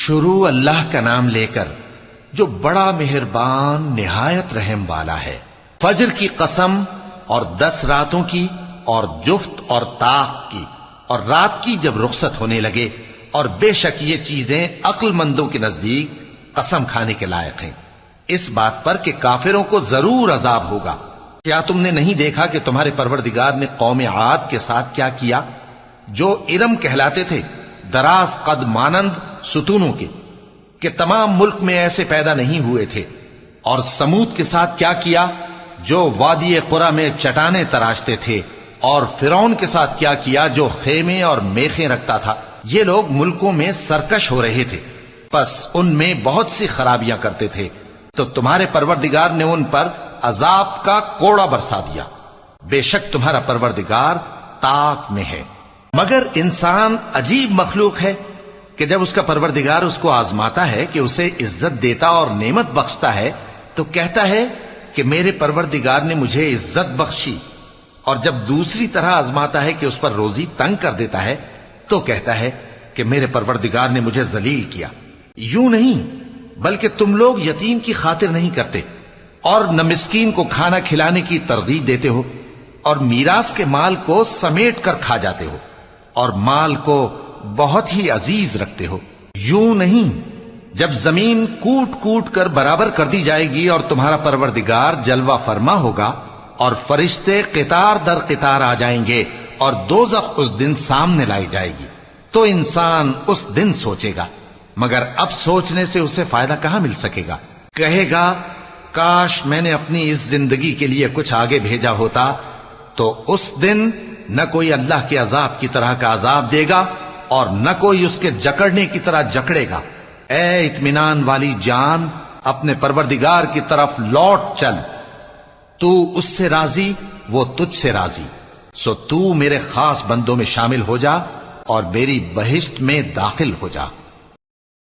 شروع اللہ کا نام لے کر جو بڑا مہربان نہایت رحم والا ہے۔ فجر کی قسم اور 10 راتوں کی اور جفت اور طاق کی اور رات کی جب رخصت ہونے لگے، اور بے شک یہ چیزیں عقل مندوں کے نزدیک قسم کھانے کے لائق ہیں، اس بات پر کہ کافروں کو ضرور عذاب ہوگا۔ کیا تم نے نہیں دیکھا کہ تمہارے پروردگار نے قوم عاد کے ساتھ کیا کیا، جو ارم کہلاتے تھے، دراز قد مانند ستونوں کے، کہ تمام ملک میں ایسے پیدا نہیں ہوئے تھے؟ اور سمود کے ساتھ کیا کیا، جو وادی قرا میں چٹانیں تراشتے تھے؟ اور فرعون کے ساتھ کیا کیا، جو خیمے اور میخیں رکھتا تھا؟ یہ لوگ ملکوں میں سرکش ہو رہے تھے، پس ان میں بہت سی خرابیاں کرتے تھے، تو تمہارے پروردگار نے ان پر عذاب کا کوڑا برسا دیا۔ بے شک تمہارا پروردگار طاق میں ہے۔ مگر انسان عجیب مخلوق ہے کہ جب اس کا پروردگار اس کو آزماتا ہے کہ اسے عزت دیتا اور نعمت بخشتا ہے تو کہتا ہے کہ میرے پروردگار نے مجھے عزت بخشی، اور جب دوسری طرح آزماتا ہے کہ اس پر روزی تنگ کر دیتا ہے تو کہتا ہے کہ میرے پروردگار نے مجھے ذلیل کیا۔ یوں نہیں، بلکہ تم لوگ یتیم کی خاطر نہیں کرتے اور نہ مسکین کو کھانا کھلانے کی ترغیب دیتے ہو، اور میراث کے مال کو سمیٹ کر کھا جاتے ہو، اور مال کو بہت ہی عزیز رکھتے ہو۔ یوں نہیں، جب زمین کوٹ کوٹ کر برابر کر دی جائے گی اور تمہارا پروردگار جلوہ فرما ہوگا اور فرشتے قطار در قطار آ جائیں گے اور دوزخ اس دن سامنے لائی جائے گی، تو انسان اس دن سوچے گا، مگر اب سوچنے سے اسے فائدہ کہاں مل سکے گا؟ کہے گا کاش میں نے اپنی اس زندگی کے لیے کچھ آگے بھیجا ہوتا، تو اس دن نہ کوئی اللہ کے عذاب کی طرح کا عذاب دے گا اور نہ کوئی اس کے جکڑنے کی طرح جکڑے گا۔ اے اطمینان والی جان، اپنے پروردگار کی طرف لوٹ چل، تو اس سے راضی، وہ تجھ سے راضی، سو تو میرے خاص بندوں میں شامل ہو جا اور میری بہشت میں داخل ہو جا۔